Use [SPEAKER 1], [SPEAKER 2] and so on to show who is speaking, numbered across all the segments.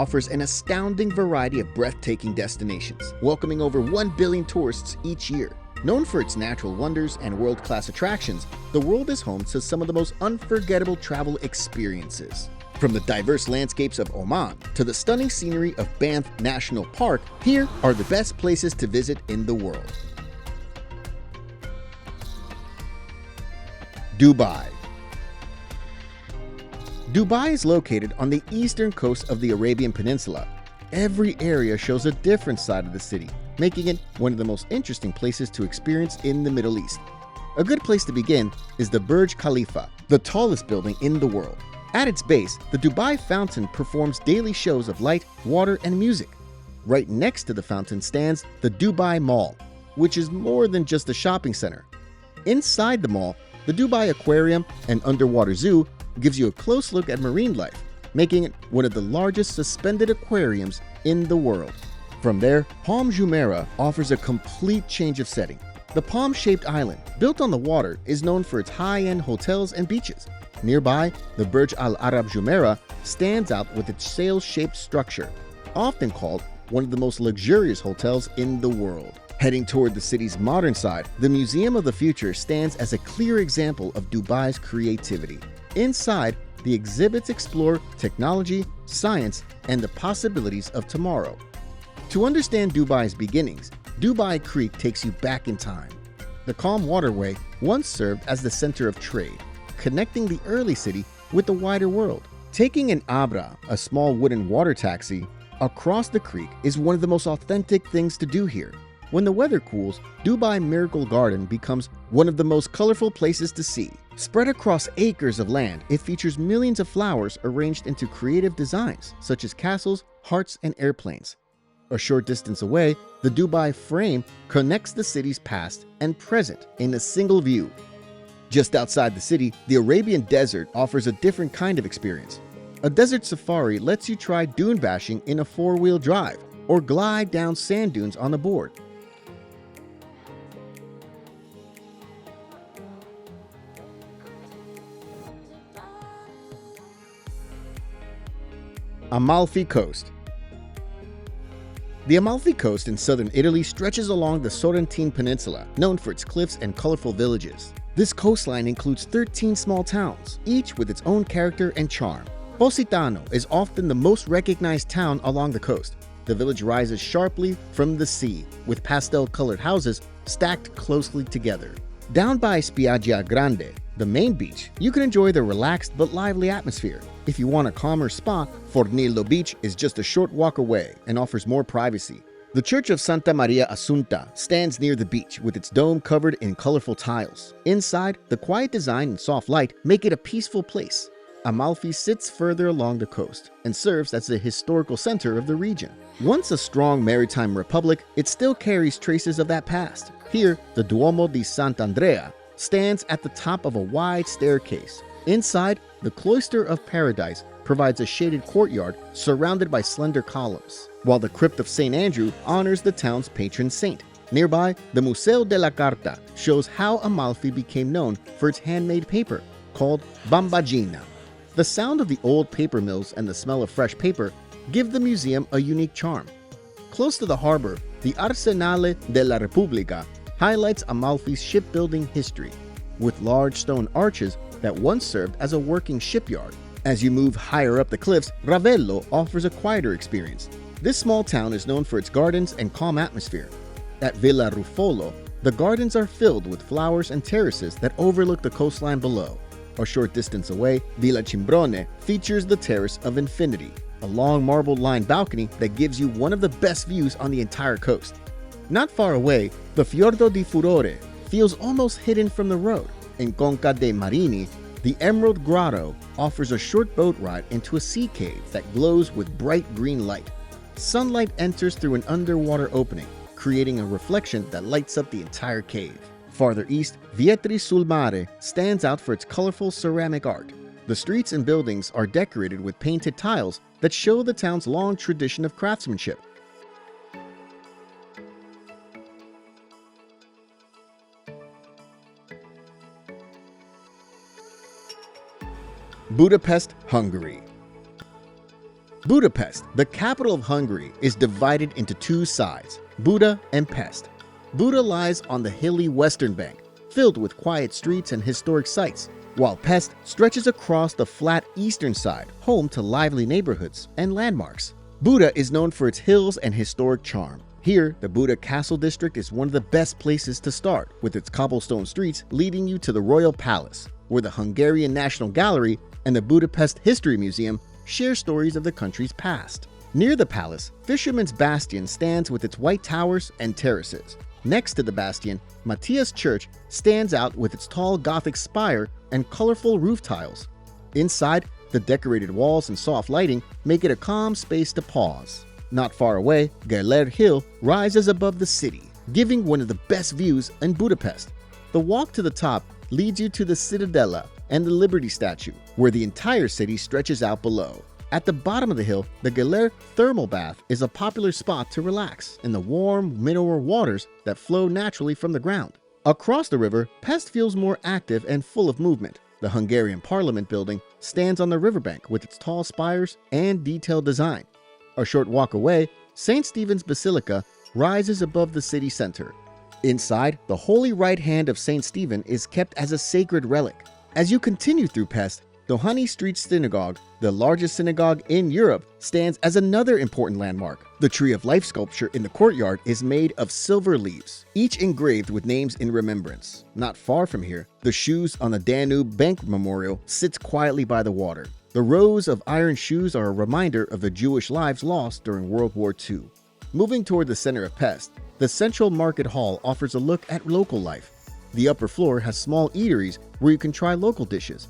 [SPEAKER 1] offers an astounding variety of breathtaking destinations, welcoming over 1 billion tourists each year. Known for its natural wonders and world-class attractions, the world is home to some of the most unforgettable travel experiences. From the diverse landscapes of Oman to the stunning scenery of Banff National Park, here are the best places to visit in the world. Dubai. Dubai is located on the eastern coast of the Arabian Peninsula. Every area shows a different side of the city, making it one of the most interesting places to experience in the Middle East. A good place to begin is the Burj Khalifa, the tallest building in the world. At its base, the Dubai Fountain performs daily shows of light, water, and music. Right next to the fountain stands the Dubai Mall, which is more than just a shopping center. Inside the mall, the Dubai Aquarium and Underwater Zoo gives you a close look at marine life, making it one of the largest suspended aquariums in the world. From there, Palm Jumeirah offers a complete change of setting. The palm-shaped island, built on the water, is known for its high-end hotels and beaches. Nearby, the Burj Al Arab Jumeirah stands out with its sail-shaped structure, often called one of the most luxurious hotels in the world. Heading toward the city's modern side, the Museum of the Future stands as a clear example of Dubai's creativity. Inside, the exhibits explore technology, science, and the possibilities of tomorrow. To understand Dubai's beginnings, Dubai Creek takes you back in time. The calm waterway once served as the center of trade, connecting the early city with the wider world. Taking an Abra, a small wooden water taxi, across the creek is one of the most authentic things to do here. When the weather cools, Dubai Miracle Garden becomes one of the most colorful places to see. Spread across acres of land, it features millions of flowers arranged into creative designs, such as castles, hearts, and airplanes. A short distance away, the Dubai Frame connects the city's past and present in a single view. Just outside the city, the Arabian Desert offers a different kind of experience. A desert safari lets you try dune bashing in a four-wheel drive or glide down sand dunes on a board. Amalfi Coast. The Amalfi Coast in southern Italy stretches along the Sorrentine Peninsula, known for its cliffs and colorful villages. This coastline includes 13 small towns, each with its own character and charm. Positano is often the most recognized town along the coast. The village rises sharply from the sea, with pastel-colored houses stacked closely together. Down by Spiaggia Grande, the main beach, you can enjoy the relaxed but lively atmosphere. If you want a calmer spa, Fornillo Beach is just a short walk away and offers more privacy. The Church of Santa Maria Assunta stands near the beach with its dome covered in colorful tiles. Inside, the quiet design and soft light make it a peaceful place. Amalfi sits further along the coast and serves as the historical center of the region. Once a strong maritime republic, it still carries traces of that past. Here, the Duomo di Sant'Andrea stands at the top of a wide staircase. Inside, the Cloister of Paradise provides a shaded courtyard surrounded by slender columns, while the Crypt of St. Andrew honors the town's patron saint. Nearby, the Museo della Carta shows how Amalfi became known for its handmade paper, called Bambagina. The sound of the old paper mills and the smell of fresh paper give the museum a unique charm. Close to the harbor, the Arsenale della Repubblica highlights Amalfi's shipbuilding history, with large stone arches that once served as a working shipyard. As you move higher up the cliffs, Ravello offers a quieter experience. This small town is known for its gardens and calm atmosphere. At Villa Ruffolo, the gardens are filled with flowers and terraces that overlook the coastline below. A short distance away, Villa Cimbrone features the Terrace of Infinity, a long marble-lined balcony that gives you one of the best views on the entire coast. Not far away, the Fiordo di Furore feels almost hidden from the road. In Conca dei Marini, the Emerald Grotto offers a short boat ride into a sea cave that glows with bright green light. Sunlight enters through an underwater opening, creating a reflection that lights up the entire cave. Farther east, Vietri sul Mare stands out for its colorful ceramic art. The streets and buildings are decorated with painted tiles that show the town's long tradition of craftsmanship. Budapest, Hungary. Budapest, the capital of Hungary, is divided into two sides, Buda and Pest. Buda lies on the hilly western bank, filled with quiet streets and historic sites, while Pest stretches across the flat eastern side, home to lively neighborhoods and landmarks. Buda is known for its hills and historic charm. Here, the Buda Castle District is one of the best places to start, with its cobblestone streets leading you to the Royal Palace, where the Hungarian National Gallery and the Budapest History Museum share stories of the country's past. Near the palace, Fisherman's Bastion stands with its white towers and terraces. Next to the bastion, Matthias Church stands out with its tall Gothic spire and colorful roof tiles. Inside, the decorated walls and soft lighting make it a calm space to pause. Not far away, Geller Hill rises above the city, giving one of the best views in Budapest. The walk to the top leads you to the Citadella and the Liberty Statue, where the entire city stretches out below. At the bottom of the hill, the Geller Thermal Bath is a popular spot to relax in the warm mineral waters that flow naturally from the ground. Across the river, Pest feels more active and full of movement. The Hungarian Parliament building stands on the riverbank with its tall spires and detailed design. A short walk away, St. Stephen's Basilica rises above the city center. Inside, the Holy Right Hand of St. Stephen is kept as a sacred relic. As you continue through Pest, the Honey Street Synagogue, the largest synagogue in Europe, stands as another important landmark. The Tree of Life sculpture in the courtyard is made of silver leaves, each engraved with names in remembrance. Not far from here, the Shoes on the Danube Bank Memorial sits quietly by the water. The rows of iron shoes are a reminder of the Jewish lives lost during World War II. Moving toward the center of Pest, the Central Market Hall offers a look at local life. The upper floor has small eateries where you can try local dishes.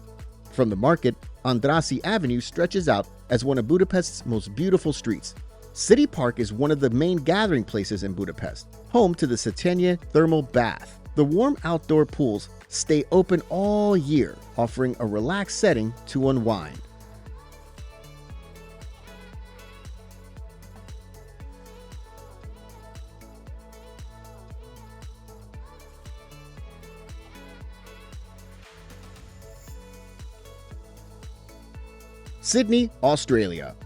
[SPEAKER 1] From the market, Andrassy Avenue stretches out as one of Budapest's most beautiful streets. City Park is one of the main gathering places in Budapest, home to the Széchenyi Thermal Bath. The warm outdoor pools stay open all year, offering a relaxed setting to unwind. Sydney, Australia.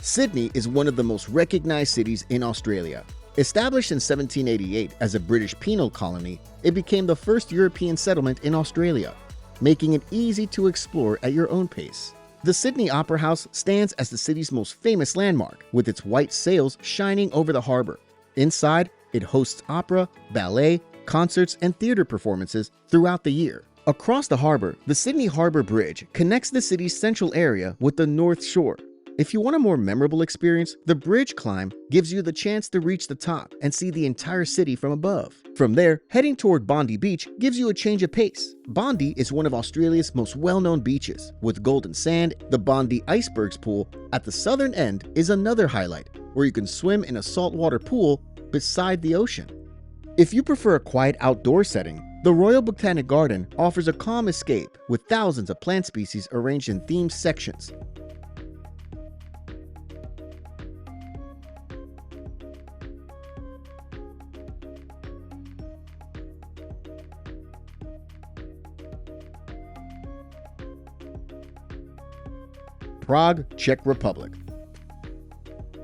[SPEAKER 1] Sydney is one of the most recognized cities in Australia. Established in 1788 as a British penal colony, it became the first European settlement in Australia, making it easy to explore at your own pace. The Sydney Opera House stands as the city's most famous landmark, with its white sails shining over the harbor. Inside, it hosts opera, ballet, concerts, and theater performances throughout the year. Across the harbor, the Sydney Harbour Bridge connects the city's central area with the North Shore. If you want a more memorable experience, the bridge climb gives you the chance to reach the top and see the entire city from above. From there, heading toward Bondi Beach gives you a change of pace. Bondi is one of Australia's most well-known beaches, with golden sand. The Bondi Icebergs Pool at the southern end is another highlight, where you can swim in a saltwater pool beside the ocean. If you prefer a quiet outdoor setting, the Royal Botanic Garden offers a calm escape with thousands of plant species arranged in themed sections. Prague, Czech Republic.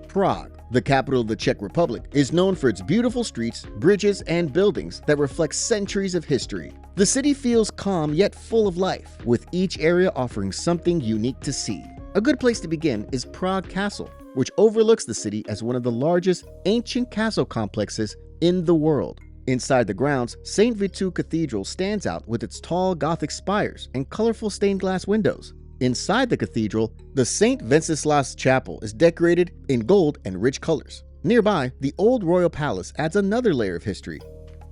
[SPEAKER 1] Prague, the capital of the Czech Republic, is known for its beautiful streets, bridges, and buildings that reflect centuries of history. The city feels calm yet full of life, with each area offering something unique to see. A good place to begin is Prague Castle, which overlooks the city as one of the largest ancient castle complexes in the world. Inside the grounds, St. Vitu Cathedral stands out with its tall Gothic spires and colorful stained glass windows. Inside the cathedral, the St. Wenceslas Chapel is decorated in gold and rich colors. Nearby, the old royal palace adds another layer of history.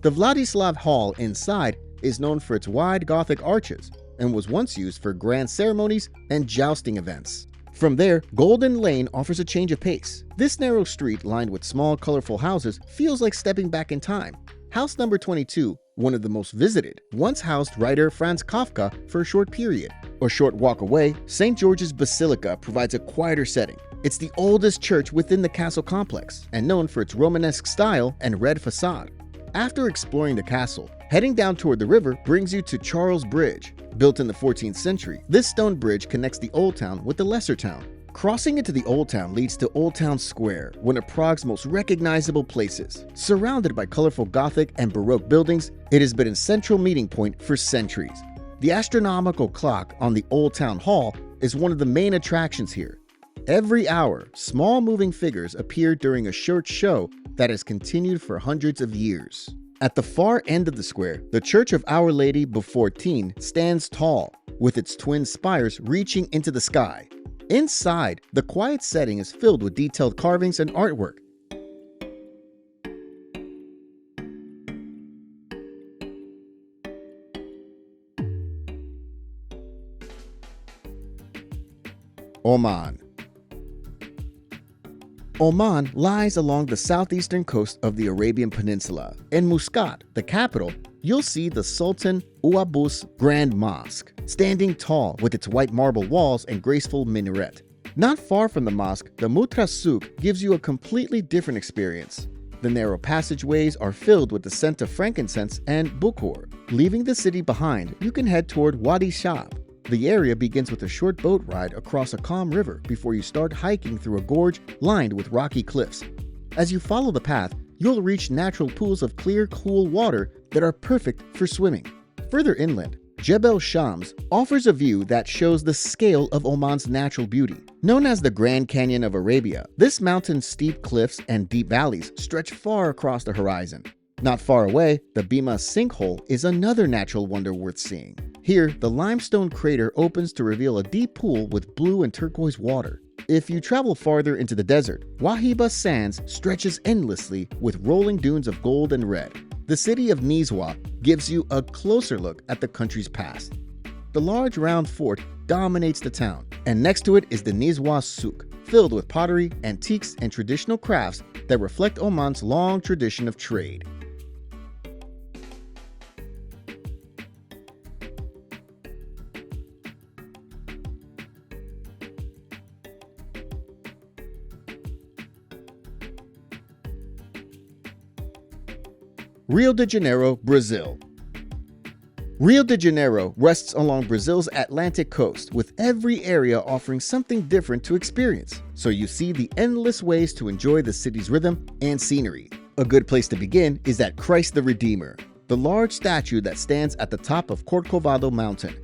[SPEAKER 1] The Vladislav Hall inside is known for its wide Gothic arches and was once used for grand ceremonies and jousting events. From there, Golden Lane offers a change of pace. This narrow street lined with small, colorful houses feels like stepping back in time. House number 22, one of the most visited, once housed writer Franz Kafka for a short period. A short walk away, St. George's Basilica provides a quieter setting. It's the oldest church within the castle complex and known for its Romanesque style and red facade. After exploring the castle, heading down toward the river brings you to Charles Bridge. Built in the 14th century, this stone bridge connects the Old Town with the Lesser Town, Crossing into the Old Town leads to Old Town Square, one of Prague's most recognizable places. Surrounded by colorful Gothic and Baroque buildings, it has been a central meeting point for centuries. The astronomical clock on the Old Town Hall is one of the main attractions here. Every hour, small moving figures appear during a short show that has continued for hundreds of years. At the far end of the square, the Church of Our Lady Before Teen stands tall, with its twin spires reaching into the sky. Inside, the quiet setting is filled with detailed carvings and artwork. Oman. Oman lies along the southeastern coast of the Arabian Peninsula. In Muscat, the capital, you'll see the Sultan Ouabous Grand Mosque, standing tall with its white marble walls and graceful minaret. Not far from the mosque, the Mutra Souk gives you a completely different experience. The narrow passageways are filled with the scent of frankincense and bukhor. Leaving the city behind, you can head toward Wadi Shab. The area begins with a short boat ride across a calm river before you start hiking through a gorge lined with rocky cliffs. As you follow the path, you'll reach natural pools of clear, cool water that are perfect for swimming. Further inland, Jebel Shams offers a view that shows the scale of Oman's natural beauty. Known as the Grand Canyon of Arabia, this mountain's steep cliffs and deep valleys stretch far across the horizon. Not far away, the Bima Sinkhole is another natural wonder worth seeing. Here, the limestone crater opens to reveal a deep pool with blue and turquoise water. If you travel farther into the desert, Wahiba Sands stretches endlessly with rolling dunes of gold and red. The city of Nizwa gives you a closer look at the country's past. The large round fort dominates the town, and next to it is the Nizwa Souk, filled with pottery, antiques, and traditional crafts that reflect Oman's long tradition of trade. Rio de Janeiro, Brazil. Rio de Janeiro rests along Brazil's Atlantic coast, with every area offering something different to experience, so you see the endless ways to enjoy the city's rhythm and scenery. A good place to begin is at Christ the Redeemer, the large statue that stands at the top of Corcovado Mountain.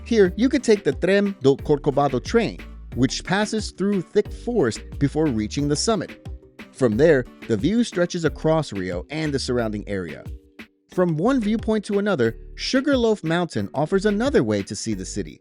[SPEAKER 1] Here, you can take the Trem do Corcovado train, which passes through thick forest before reaching the summit. From there, the view stretches across Rio and the surrounding area. From one viewpoint to another, Sugarloaf Mountain offers another way to see the city.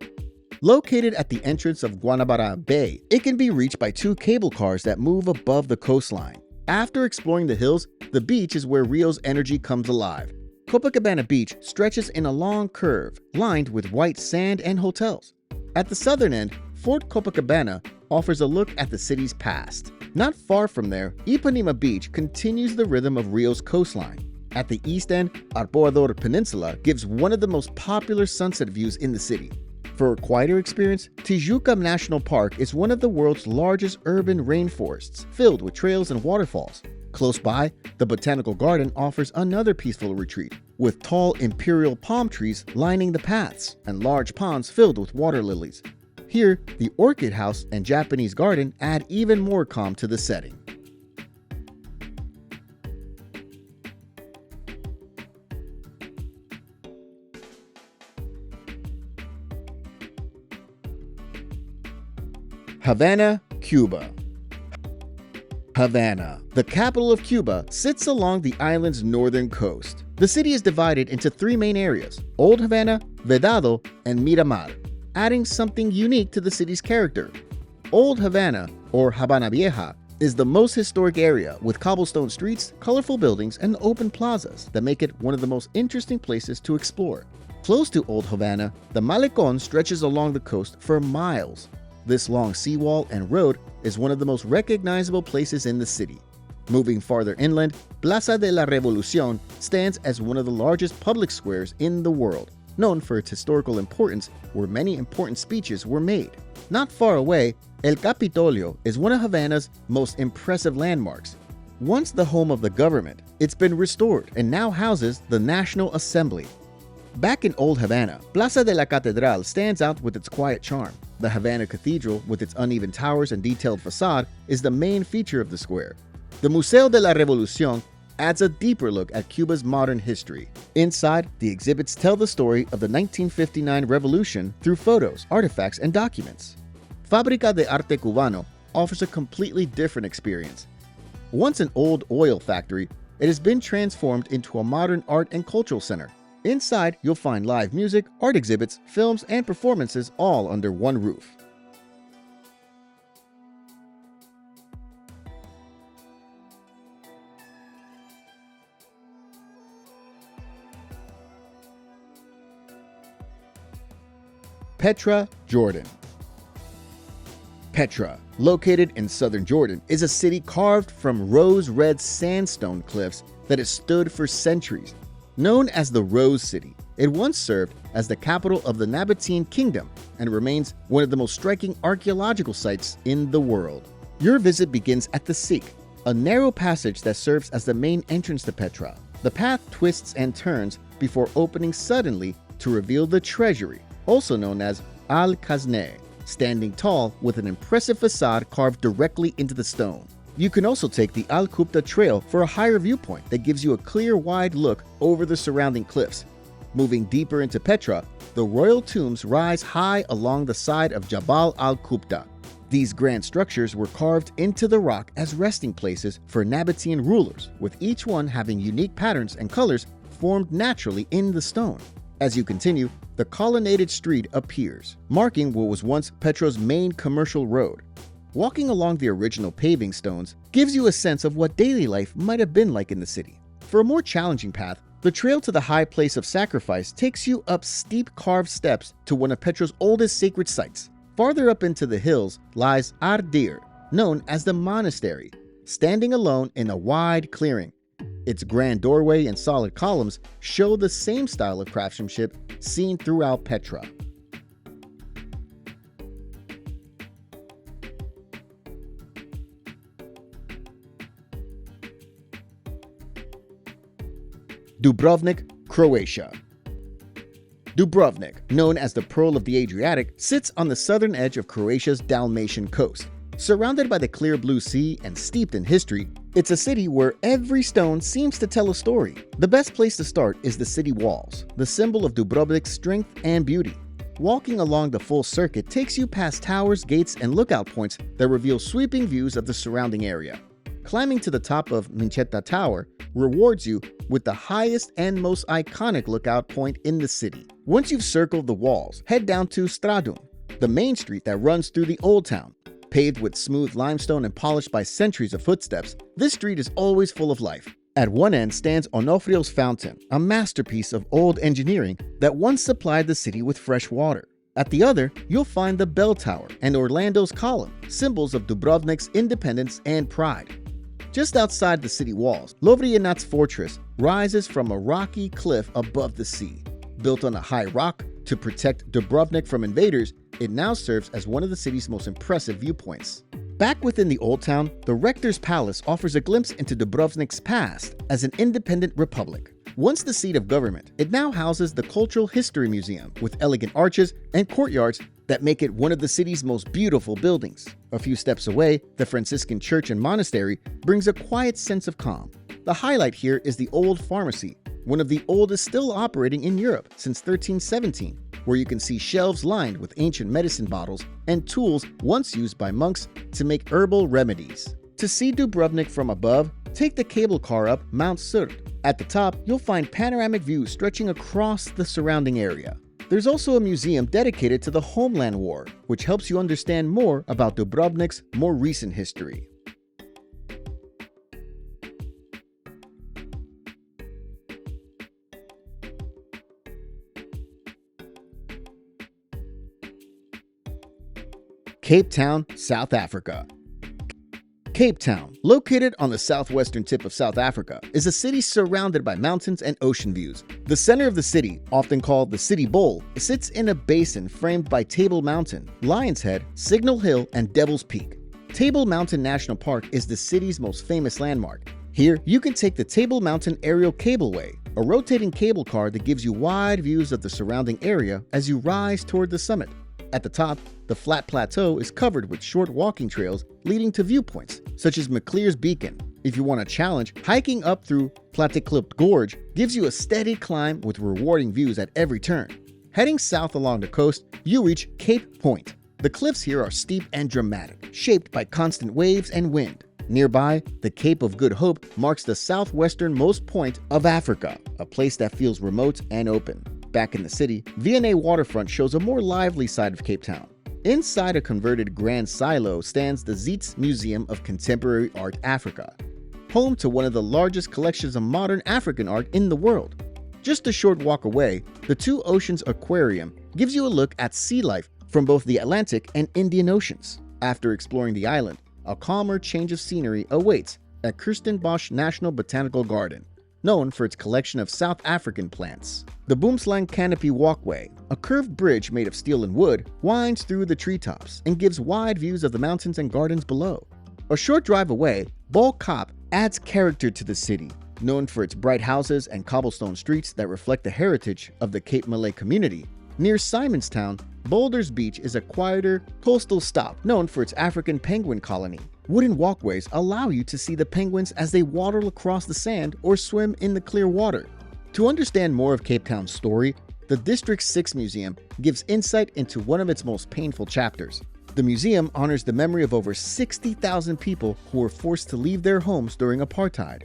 [SPEAKER 1] Located at the entrance of Guanabara Bay, it can be reached by 2 cable cars that move above the coastline. After exploring the hills, the beach is where Rio's energy comes alive. Copacabana Beach stretches in a long curve, lined with white sand and hotels. At the southern end, Fort Copacabana offers a look at the city's past. Not far from there, Ipanema Beach continues the rhythm of Rio's coastline. At the east end, Arpoador Peninsula gives one of the most popular sunset views in the city. For a quieter experience, Tijuca National Park is one of the world's largest urban rainforests, filled with trails and waterfalls. Close by, the Botanical Garden offers another peaceful retreat, with tall imperial palm trees lining the paths and large ponds filled with water lilies. Here, the Orchid House and Japanese Garden add even more calm to the setting. Havana, Cuba. Havana, the capital of Cuba, sits along the island's northern coast. The city is divided into 3 main areas: Old Havana, Vedado, and Miramar, adding something unique to the city's character. Old Havana, or Habana Vieja, is the most historic area, with cobblestone streets, colorful buildings, and open plazas that make it one of the most interesting places to explore. Close to Old Havana, the Malecón stretches along the coast for miles. This long seawall and road is one of the most recognizable places in the city. Moving farther inland, Plaza de la Revolución stands as one of the largest public squares in the world, known for its historical importance, where many important speeches were made. Not far away, El Capitolio is one of Havana's most impressive landmarks. Once the home of the government, it's been restored and now houses the National Assembly. Back in Old Havana, Plaza de la Catedral stands out with its quiet charm. The Havana Cathedral, with its uneven towers and detailed facade, is the main feature of the square. The Museo de la Revolución adds a deeper look at Cuba's modern history. Inside, the exhibits tell the story of the 1959 revolution through photos, artifacts, and documents. Fábrica de Arte Cubano offers a completely different experience. Once an old oil factory, it has been transformed into a modern art and cultural center. Inside, you'll find live music, art exhibits, films, and performances all under one roof. Petra, Jordan. Petra, located in southern Jordan, is a city carved from rose-red sandstone cliffs that has stood for centuries. Known as the Rose City, it once served as the capital of the Nabatean Kingdom and remains one of the most striking archaeological sites in the world. Your visit begins at the Sikh, a narrow passage that serves as the main entrance to Petra. The path twists and turns before opening suddenly to reveal the treasury, also known as Al-Khazneh, standing tall with an impressive facade carved directly into the stone. You can also take the Al-Qubta Trail for a higher viewpoint that gives you a clear, wide look over the surrounding cliffs. Moving deeper into Petra, the royal tombs rise high along the side of Jabal al-Qubta. These grand structures were carved into the rock as resting places for Nabatean rulers, with each one having unique patterns and colors formed naturally in the stone. As you continue, the colonnaded street appears, marking what was once Petra's main commercial road. Walking along the original paving stones gives you a sense of what daily life might have been like in the city. For a more challenging path, the trail to the high place of sacrifice takes you up steep carved steps to one of Petra's oldest sacred sites. Farther up into the hills lies Ardir, known as the monastery, standing alone in a wide clearing. Its grand doorway and solid columns show the same style of craftsmanship seen throughout Petra. Dubrovnik, Croatia. Dubrovnik, known as the Pearl of the Adriatic, sits on the southern edge of Croatia's Dalmatian coast. Surrounded by the clear blue sea and steeped in history, it's a city where every stone seems to tell a story. The best place to start is the city walls, the symbol of Dubrovnik's strength and beauty. Walking along the full circuit takes you past towers, gates, and lookout points that reveal sweeping views of the surrounding area. Climbing to the top of Mincheta Tower rewards you with the highest and most iconic lookout point in the city. Once you've circled the walls, head down to Stradun, the main street that runs through the Old Town. Paved with smooth limestone and polished by centuries of footsteps, this street is always full of life. At one end stands Onofrio's Fountain, a masterpiece of old engineering that once supplied the city with fresh water. At the other, you'll find the Bell Tower and Orlando's Column, symbols of Dubrovnik's independence and pride. Just outside the city walls, Lovrijenac Fortress rises from a rocky cliff above the sea. Built on a high rock to protect Dubrovnik from invaders, it now serves as one of the city's most impressive viewpoints. Back within the Old Town, the Rector's Palace offers a glimpse into Dubrovnik's past as an independent republic. Once the seat of government, it now houses the Cultural History Museum with elegant arches and courtyards that make it one of the city's most beautiful buildings. A few steps away, the Franciscan Church and Monastery brings a quiet sense of calm. The highlight here is the Old Pharmacy, one of the oldest still operating in Europe since 1317, where you can see shelves lined with ancient medicine bottles and tools once used by monks to make herbal remedies. To see Dubrovnik from above, take the cable car up Mount Surt. At the top, you'll find panoramic views stretching across the surrounding area. There's also a museum dedicated to the Homeland War, which helps you understand more about Dubrovnik's more recent history. Cape Town, South Africa. Cape Town, located on the southwestern tip of South Africa, is a city surrounded by mountains and ocean views. The center of the city, often called the City Bowl, sits in a basin framed by Table Mountain, Lion's Head, Signal Hill, and Devil's Peak. Table Mountain National Park is the city's most famous landmark. Here, you can take the Table Mountain Aerial Cableway, a rotating cable car that gives you wide views of the surrounding area as you rise toward the summit. At the top, the flat plateau is covered with short walking trails leading to viewpoints, such as McClear's Beacon. If you want a challenge, hiking up through Platiklipt Gorge gives you a steady climb with rewarding views at every turn. Heading south along the coast, you reach Cape Point. The cliffs here are steep and dramatic, shaped by constant waves and wind. Nearby, the Cape of Good Hope marks the southwesternmost point of Africa, a place that feels remote and open. Back in the city, V&A Waterfront shows a more lively side of Cape Town. Inside a converted Grand Silo stands the Zeitz Museum of Contemporary Art Africa, home to one of the largest collections of modern African art in the world. Just a short walk away, the Two Oceans Aquarium gives you a look at sea life from both the Atlantic and Indian Oceans. After exploring the island, a calmer change of scenery awaits at Kirstenbosch National Botanical Garden, known for its collection of South African plants. The Boomslang Canopy Walkway, a curved bridge made of steel and wood, winds through the treetops and gives wide views of the mountains and gardens below. A short drive away, Bal Kop adds character to the city, known for its bright houses and cobblestone streets that reflect the heritage of the Cape Malay community. Near Simonstown, Boulders Beach is a quieter coastal stop known for its African penguin colony. Wooden walkways allow you to see the penguins as they waddle across the sand or swim in the clear water. To understand more of Cape Town's story, the District 6 Museum gives insight into one of its most painful chapters. The museum honors the memory of over 60,000 people who were forced to leave their homes during apartheid.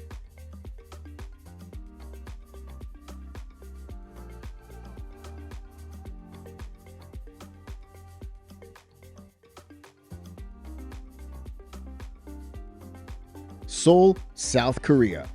[SPEAKER 1] Seoul, South Korea.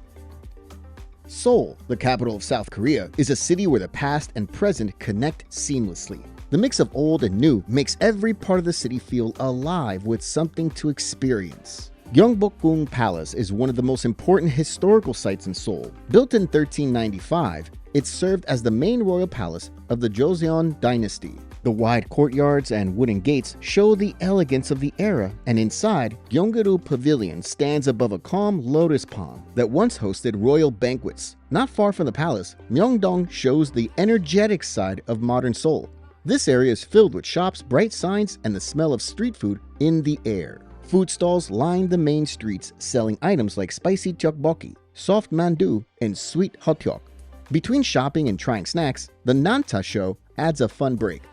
[SPEAKER 1] Seoul, the capital of South Korea, is a city where the past and present connect seamlessly. The mix of old and new makes every part of the city feel alive with something to experience. Gyeongbokgung Palace is one of the most important historical sites in Seoul. Built in 1395, it served as the main royal palace of the Joseon dynasty. The wide courtyards and wooden gates show the elegance of the era, and inside, Gyeonggaru Pavilion stands above a calm lotus pond that once hosted royal banquets. Not far from the palace, Myeongdong shows the energetic side of modern Seoul. This area is filled with shops, bright signs, and the smell of street food in the air. Food stalls line the main streets selling items like spicy tteokbokki, soft mandu, and sweet hotteok. Between shopping and trying snacks, the Nanta show adds a fun break.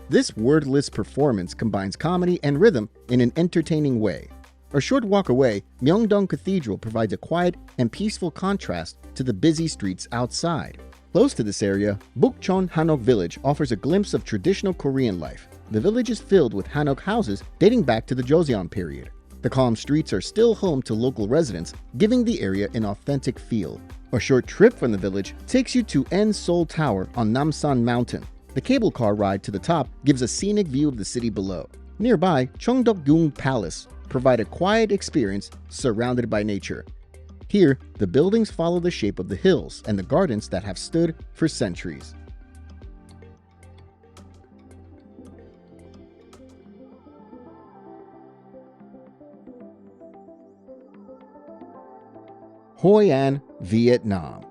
[SPEAKER 1] This wordless performance combines comedy and rhythm in an entertaining way. A short walk away, Myeongdong Cathedral provides a quiet and peaceful contrast to the busy streets outside. Close to this area, Bukchon Hanok Village offers a glimpse of traditional Korean life. The village is filled with Hanok houses dating back to the Joseon period. The calm streets are still home to local residents, giving the area an authentic feel. A short trip from the village takes you to En Seoul Tower on Namsan Mountain. The cable car ride to the top gives a scenic view of the city below. Nearby, Cheongdeokgung Palace provide a quiet experience surrounded by nature. Here, the buildings follow the shape of the hills and the gardens that have stood for centuries. Hoi An, Vietnam.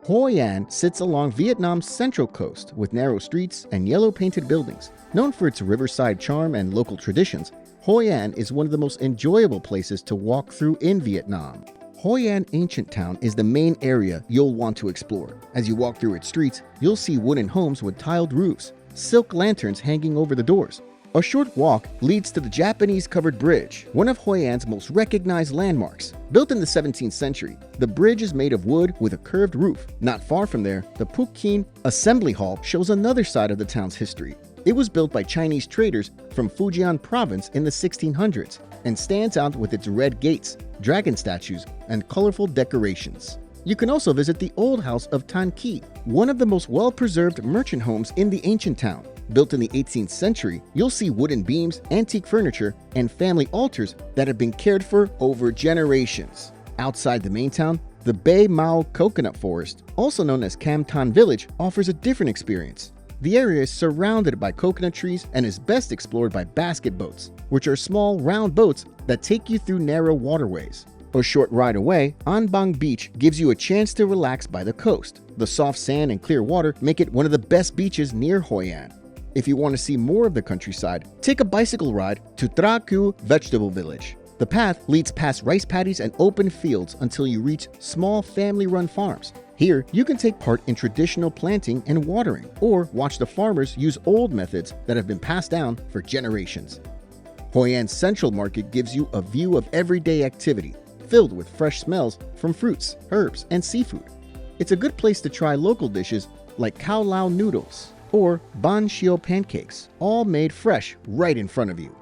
[SPEAKER 1] Hoi An sits along Vietnam's central coast with narrow streets and yellow-painted buildings. Known for its riverside charm and local traditions, Hoi An is one of the most enjoyable places to walk through in Vietnam. Hoi An Ancient Town is the main area you'll want to explore. As you walk through its streets, you'll see wooden homes with tiled roofs, silk lanterns hanging over the doors. A short walk leads to the Japanese-covered bridge, one of Hoi An's most recognized landmarks. Built in the 17th century, the bridge is made of wood with a curved roof. Not far from there, the Phuc Kinh Assembly Hall shows another side of the town's history. It was built by Chinese traders from Fujian province in the 1600s and stands out with its red gates, dragon statues, and colorful decorations. You can also visit the old house of Tan Ki, one of the most well-preserved merchant homes in the ancient town. Built in the 18th century, you'll see wooden beams, antique furniture, and family altars that have been cared for over generations. Outside the main town, the Bay Mao Coconut Forest, also known as Cam Tan Village, offers a different experience. The area is surrounded by coconut trees and is best explored by basket boats, which are small, round boats that take you through narrow waterways. A short ride away, An Bang Beach gives you a chance to relax by the coast. The soft sand and clear water make it one of the best beaches near Hoi An. If you want to see more of the countryside, take a bicycle ride to Traku Vegetable Village. The path leads past rice paddies and open fields until you reach small family-run farms. Here, you can take part in traditional planting and watering, or watch the farmers use old methods that have been passed down for generations. Hoi An's Central Market gives you a view of everyday activity, filled with fresh smells from fruits, herbs, and seafood. It's a good place to try local dishes like khao lao noodles or ban shio pancakes, all made fresh right in front of you.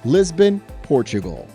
[SPEAKER 1] Lisbon, Portugal.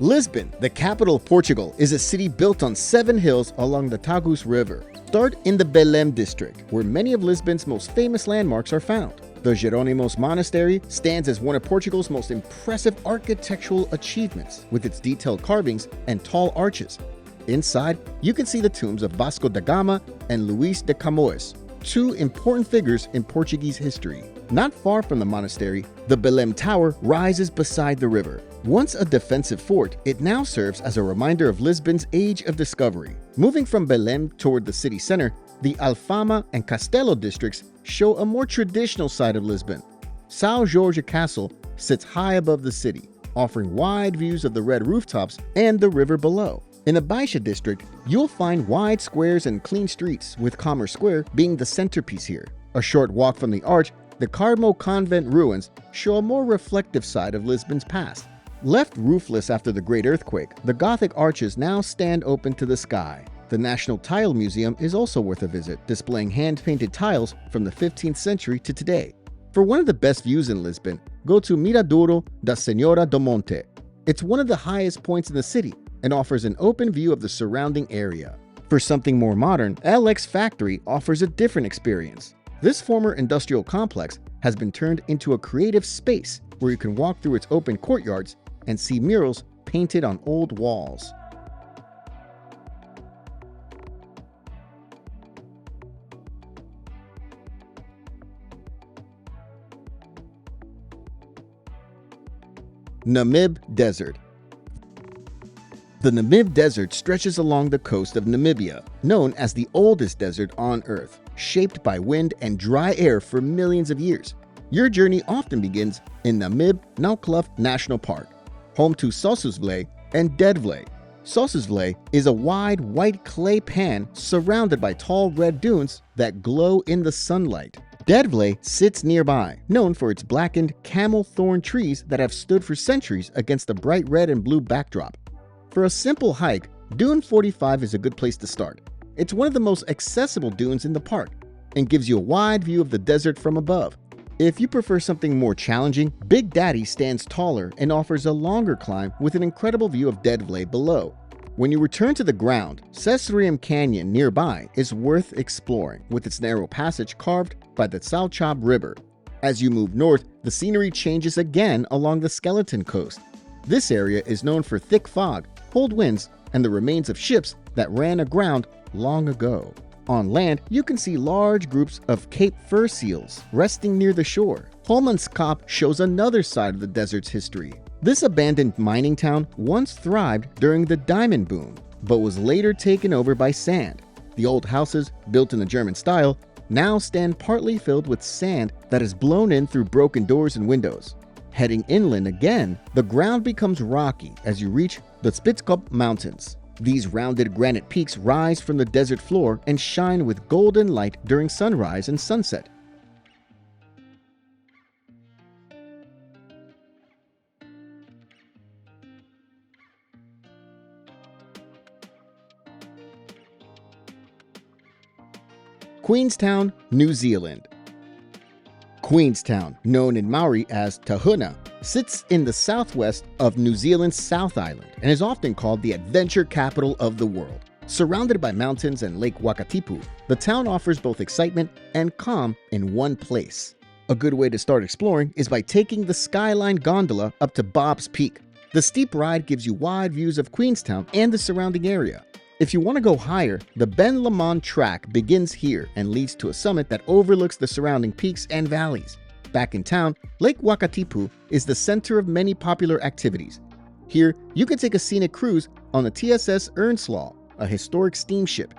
[SPEAKER 1] Lisbon, the capital of Portugal, is a city built on 7 hills along the Tagus River. Start in the Belém district, where many of Lisbon's most famous landmarks are found. The Jerónimos Monastery stands as one of Portugal's most impressive architectural achievements, with its detailed carvings and tall arches. Inside, you can see the tombs of Vasco da Gama and Luís de Camões, 2 important figures in Portuguese history. Not far from the monastery, the Belém Tower rises beside the river. Once a defensive fort, it now serves as a reminder of Lisbon's age of discovery. Moving from Belém toward the city center, the Alfama and Castelo districts show a more traditional side of Lisbon. São Jorge Castle sits high above the city, offering wide views of the red rooftops and the river below. In the Baixa district, you'll find wide squares and clean streets, with Commerce Square being the centerpiece here. A short walk from the arch, the Carmo Convent ruins show a more reflective side of Lisbon's past. Left roofless after the Great Earthquake, the Gothic arches now stand open to the sky. The National Tile Museum is also worth a visit, displaying hand-painted tiles from the 15th century to today. For one of the best views in Lisbon, go to Miradouro da Senhora do Monte. It's one of the highest points in the city and offers an open view of the surrounding area. For something more modern, LX Factory offers a different experience. This former industrial complex has been turned into a creative space where you can walk through its open courtyards and see murals painted on old walls. Namib Desert. The Namib Desert stretches along the coast of Namibia, known as the oldest desert on Earth, shaped by wind and dry air for millions of years. Your journey often begins in Namib National Park, home to Sossusvlei and Dedvlei. Sossusvlei is a wide white clay pan surrounded by tall red dunes that glow in the sunlight. Dedvlei sits nearby, known for its blackened camel thorn trees that have stood for centuries against a bright red and blue backdrop. For a simple hike, Dune 45 is a good place to start. It's one of the most accessible dunes in the park and gives you a wide view of the desert from above. If you prefer something more challenging, Big Daddy stands taller and offers a longer climb with an incredible view of Dedvlei below. When you return to the ground, Sesrium Canyon nearby is worth exploring, with its narrow passage carved by the Salchob River. As you move north, the scenery changes again along the Skeleton Coast. This area is known for thick fog, cold winds, and the remains of ships that ran aground long ago. On land, you can see large groups of Cape fur seals resting near the shore. Holmenskop shows another side of the desert's history. This abandoned mining town once thrived during the diamond boom, but was later taken over by sand. The old houses, built in the German style, now stand partly filled with sand that is blown in through broken doors and windows. Heading inland again, the ground becomes rocky as you reach the Spitzkop Mountains. These rounded granite peaks rise from the desert floor and shine with golden light during sunrise and sunset. Queenstown, New Zealand. Queenstown, known in Maori as Tahuna, sits in the southwest of New Zealand's South Island and is often called the adventure capital of the world. Surrounded by mountains and Lake Wakatipu, the town offers both excitement and calm in one place. A good way to start exploring is by taking the Skyline gondola up to Bob's Peak. The steep ride gives you wide views of Queenstown and the surrounding area. If you want to go higher, the Ben Lomond track begins here and leads to a summit that overlooks the surrounding peaks and valleys. Back in town, Lake Wakatipu is the center of many popular activities. Here, you can take a scenic cruise on the TSS Earnslaw, a historic steamship.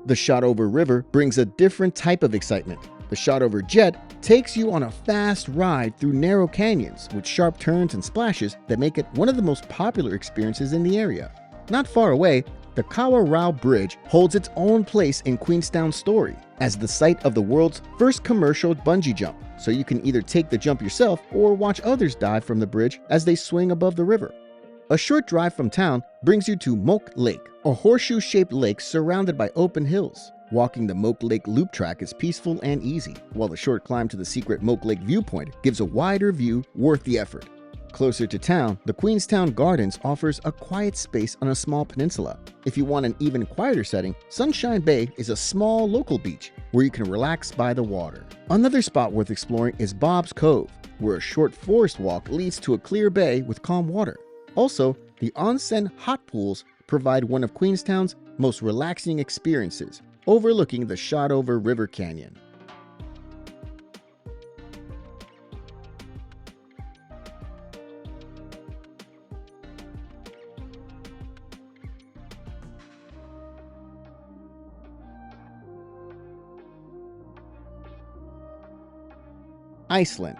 [SPEAKER 1] The Shotover River brings a different type of excitement. The Shotover Jet takes you on a fast ride through narrow canyons with sharp turns and splashes that make it one of the most popular experiences in the area. Not far away, the Kawarau Bridge holds its own place in Queenstown's story as the site of the world's first commercial bungee jump, so you can either take the jump yourself or watch others dive from the bridge as they swing above the river. A short drive from town brings you to Moke Lake, a horseshoe-shaped lake surrounded by open hills. Walking the Moke Lake Loop Track is peaceful and easy, while the short climb to the secret Moke Lake viewpoint gives a wider view worth the effort. Closer to town, the Queenstown Gardens offers a quiet space on a small peninsula. If you want an even quieter setting, Sunshine Bay is a small local beach where you can relax by the water. Another spot worth exploring is Bob's Cove, where a short forest walk leads to a clear bay with calm water. Also, the onsen hot pools provide one of Queenstown's most relaxing experiences, overlooking the Shotover River Canyon. Iceland.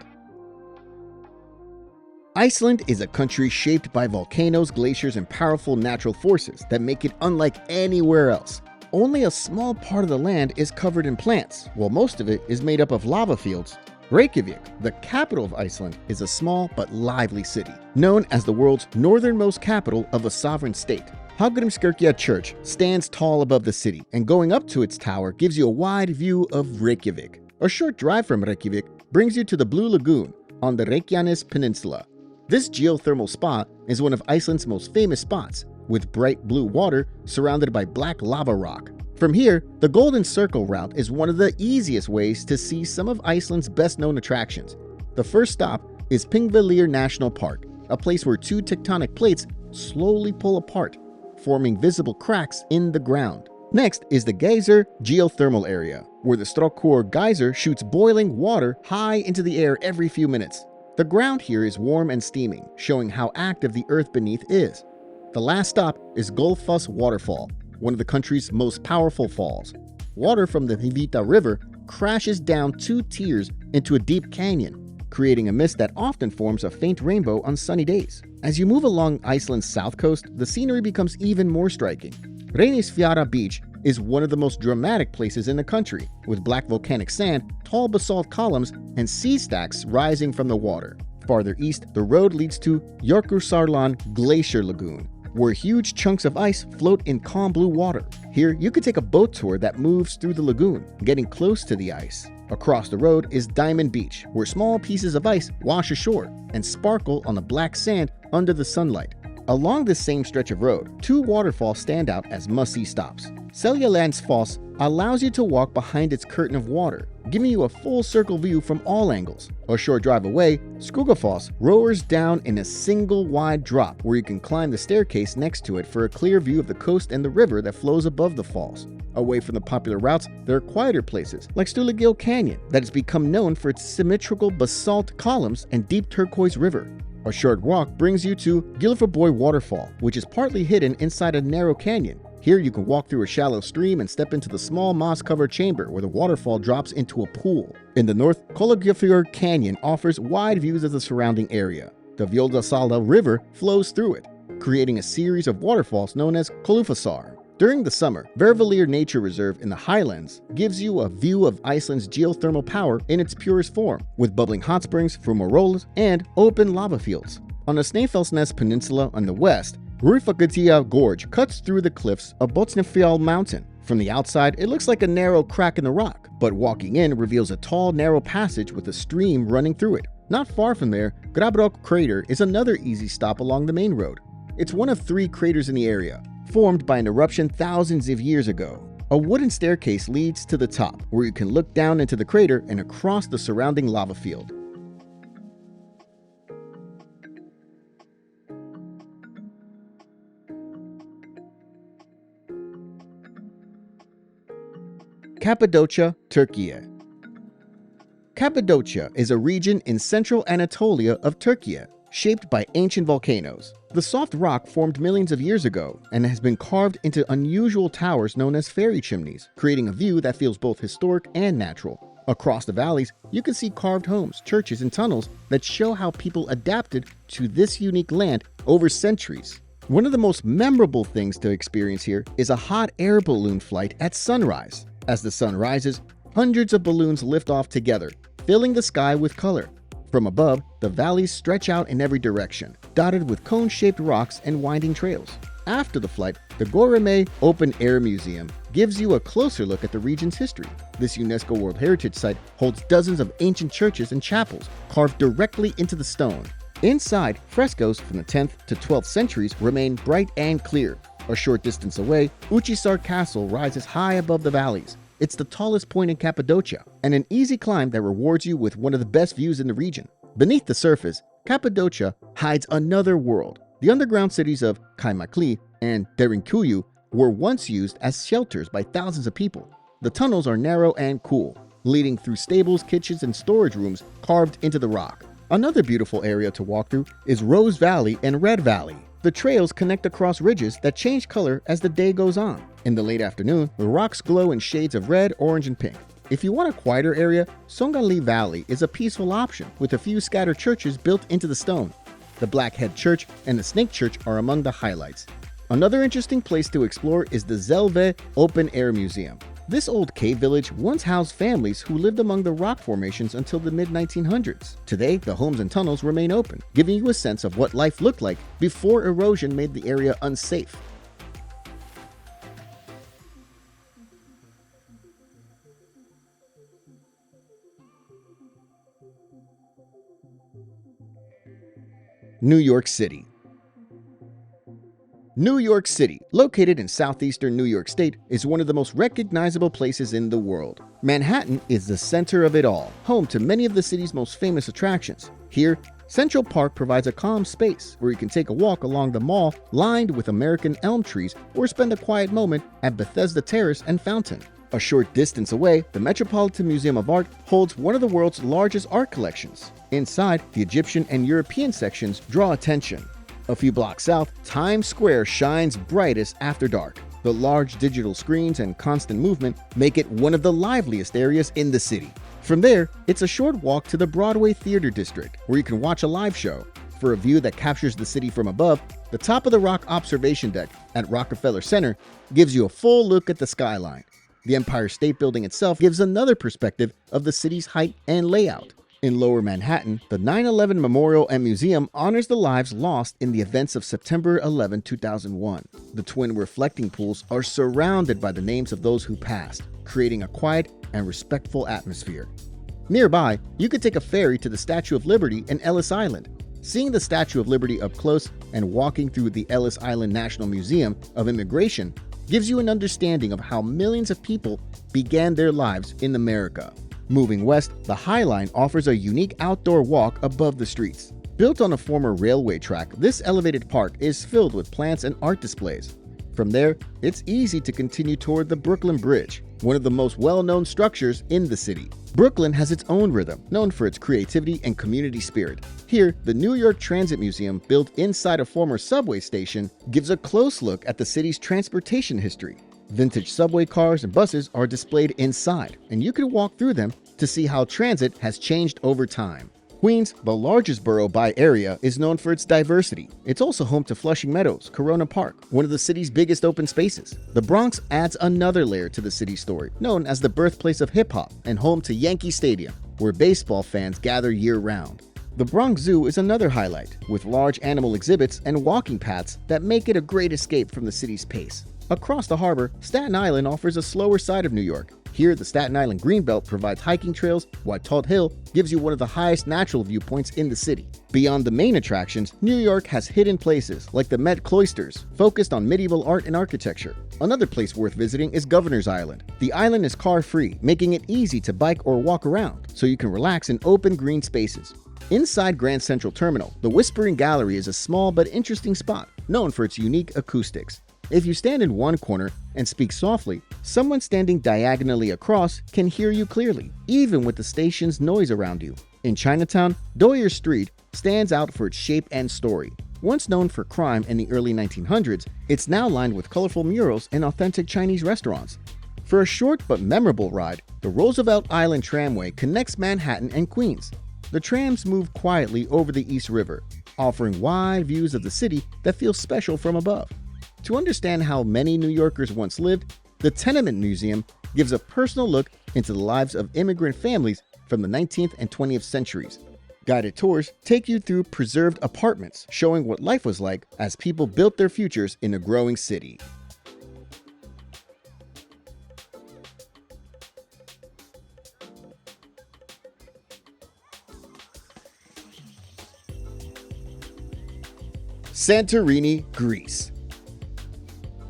[SPEAKER 1] Iceland is a country shaped by volcanoes, glaciers, and powerful natural forces that make it unlike anywhere else. Only a small part of the land is covered in plants, while most of it is made up of lava fields. Reykjavik, the capital of Iceland, is a small but lively city, known as the world's northernmost capital of a sovereign state. Hallgrímskirkja Church stands tall above the city, and going up to its tower gives you a wide view of Reykjavik. A short drive from Reykjavik brings you to the Blue Lagoon on the Reykjanes Peninsula. This geothermal spot is one of Iceland's most famous spots, with bright blue water surrounded by black lava rock. From here, the Golden Circle route is one of the easiest ways to see some of Iceland's best-known attractions. The first stop is Thingvellir National Park, a place where two tectonic plates slowly pull apart, forming visible cracks in the ground. Next is the Geyser geothermal area, where the Strókur geyser shoots boiling water high into the air every few minutes. The ground here is warm and steaming, showing how active the earth beneath is. The last stop is Gullfoss Waterfall, one of the country's most powerful falls. Water from the Hvita River crashes down 2 tiers into a deep canyon, creating a mist that often forms a faint rainbow on sunny days. As you move along Iceland's south coast, the scenery becomes even more striking. Reynisfjara Beach is one of the most dramatic places in the country, with black volcanic sand, tall basalt columns, and sea stacks rising from the water. Farther east, the road leads to Jökulsárlón Glacier Lagoon, where huge chunks of ice float in calm blue water. Here, you can take a boat tour that moves through the lagoon, getting close to the ice. Across the road is Diamond Beach, where small pieces of ice wash ashore and sparkle on the black sand under the sunlight. Along this same stretch of road, 2 waterfalls stand out as must-see stops. Seljalandsfoss allows you to walk behind its curtain of water, giving you a full circle view from all angles. A short drive away, Skuggafoss roars down in a single wide drop where you can climb the staircase next to it for a clear view of the coast and the river that flows above the falls. Away from the popular routes, there are quieter places like Stuðlagill Canyon that has become known for its symmetrical basalt columns and deep turquoise river. A short walk brings you to Gylfaboy Waterfall, which is partly hidden inside a narrow canyon. Here you can walk through a shallow stream and step into the small moss-covered chamber where the waterfall drops into a pool. In the north, Kollafjörður Canyon offers wide views of the surrounding area. The Vjöldasala River flows through it, creating a series of waterfalls known as Kolufossar. During the summer, Vervallir Nature Reserve in the Highlands gives you a view of Iceland's geothermal power in its purest form, with bubbling hot springs, fumaroles, and open lava fields. On the Snæfellsnes Peninsula on the west, Rúfagötuá Gorge cuts through the cliffs of Botnafjall Mountain. From the outside, it looks like a narrow crack in the rock, but walking in reveals a tall, narrow passage with a stream running through it. Not far from there, Grabrók Crater is another easy stop along the main road. It's one of 3 craters in the area, formed by an eruption thousands of years ago. A wooden staircase leads to the top, where you can look down into the crater and across the surrounding lava field. Cappadocia, Turkey. Cappadocia is a region in central Anatolia of Turkey, shaped by ancient volcanoes. The soft rock formed millions of years ago and has been carved into unusual towers known as fairy chimneys, creating a view that feels both historic and natural. Across the valleys, you can see carved homes, churches, and tunnels that show how people adapted to this unique land over centuries. One of the most memorable things to experience here is a hot air balloon flight at sunrise. As the sun rises, hundreds of balloons lift off together, filling the sky with color. From above, the valleys stretch out in every direction, dotted with cone-shaped rocks and winding trails. After the flight, the Goreme Open Air Museum gives you a closer look at the region's history. This UNESCO World Heritage Site holds dozens of ancient churches and chapels carved directly into the stone. Inside, frescoes from the 10th to 12th centuries remain bright and clear. A short distance away, Uchisar Castle rises high above the valleys. It's the tallest point in Cappadocia, and an easy climb that rewards you with one of the best views in the region. Beneath the surface, Cappadocia hides another world. The underground cities of Kaymakli and Derinkuyu were once used as shelters by thousands of people. The tunnels are narrow and cool, leading through stables, kitchens, and storage rooms carved into the rock. Another beautiful area to walk through is Rose Valley and Red Valley. The trails connect across ridges that change color as the day goes on. In the late afternoon, the rocks glow in shades of red, orange, and pink. If you want a quieter area, Songali Valley is a peaceful option with a few scattered churches built into the stone. The Blackhead Church and the Snake Church are among the highlights. Another interesting place to explore is the Zelve Open Air Museum. This old cave village once housed families who lived among the rock formations until the mid-1900s. Today, the homes and tunnels remain open, giving you a sense of what life looked like before erosion made the area unsafe. New York City. New York City, located in southeastern New York State, is one of the most recognizable places in the world. Manhattan is the center of it all, home to many of the city's most famous attractions. Here, Central Park provides a calm space where you can take a walk along the mall lined with American elm trees or spend a quiet moment at Bethesda Terrace and Fountain. A short distance away, the Metropolitan Museum of Art holds one of the world's largest art collections. Inside, the Egyptian and European sections draw attention. A few blocks south, Times Square shines brightest after dark. The large digital screens and constant movement make it one of the liveliest areas in the city. From there, it's a short walk to the Broadway Theater District, where you can watch a live show. For a view that captures the city from above, the top of the Rock Observation Deck at Rockefeller Center gives you a full look at the skyline. The Empire State Building itself gives another perspective of the city's height and layout. In Lower Manhattan, the 9/11 Memorial and Museum honors the lives lost in the events of September 11, 2001. The twin reflecting pools are surrounded by the names of those who passed, creating a quiet and respectful atmosphere. Nearby, you could take a ferry to the Statue of Liberty in Ellis Island. Seeing the Statue of Liberty up close and walking through the Ellis Island National Museum of Immigration gives you an understanding of how millions of people began their lives in America. Moving west, the High Line offers a unique outdoor walk above the streets. Built on a former railway track, this elevated park is filled with plants and art displays. From there, it's easy to continue toward the Brooklyn Bridge, one of the most well-known structures in the city. Brooklyn has its own rhythm, known for its creativity and community spirit. Here, the New York Transit Museum, built inside a former subway station, gives a close look at the city's transportation history. Vintage subway cars and buses are displayed inside, and you can walk through them to see how transit has changed over time. Queens, the largest borough by area, is known for its diversity. It's also home to Flushing Meadows, Corona Park, one of the city's biggest open spaces. The Bronx adds another layer to the city's story, known as the birthplace of hip-hop and home to Yankee Stadium, where baseball fans gather year-round. The Bronx Zoo is another highlight, with large animal exhibits and walking paths that make it a great escape from the city's pace. Across the harbor, Staten Island offers a slower side of New York. Here, the Staten Island Greenbelt provides hiking trails, while Todd Hill gives you one of the highest natural viewpoints in the city. Beyond the main attractions, New York has hidden places like the Met Cloisters, focused on medieval art and architecture. Another place worth visiting is Governor's Island. The island is car-free, making it easy to bike or walk around, so you can relax in open green spaces. Inside Grand Central Terminal, the Whispering Gallery is a small but interesting spot, known for its unique acoustics. If you stand in one corner, and speak softly, someone standing diagonally across can hear you clearly, even with the station's noise around you. In Chinatown, Doyer Street stands out for its shape and story. Once known for crime in the early 1900s, it's now lined with colorful murals and authentic Chinese restaurants. For a short but memorable ride, the Roosevelt Island Tramway connects Manhattan and Queens. The trams move quietly over the East River, offering wide views of the city that feel special from above. To understand how many New Yorkers once lived, the Tenement Museum gives a personal look into the lives of immigrant families from the 19th and 20th centuries. Guided tours take you through preserved apartments, showing what life was like as people built their futures in a growing city. Santorini, Greece.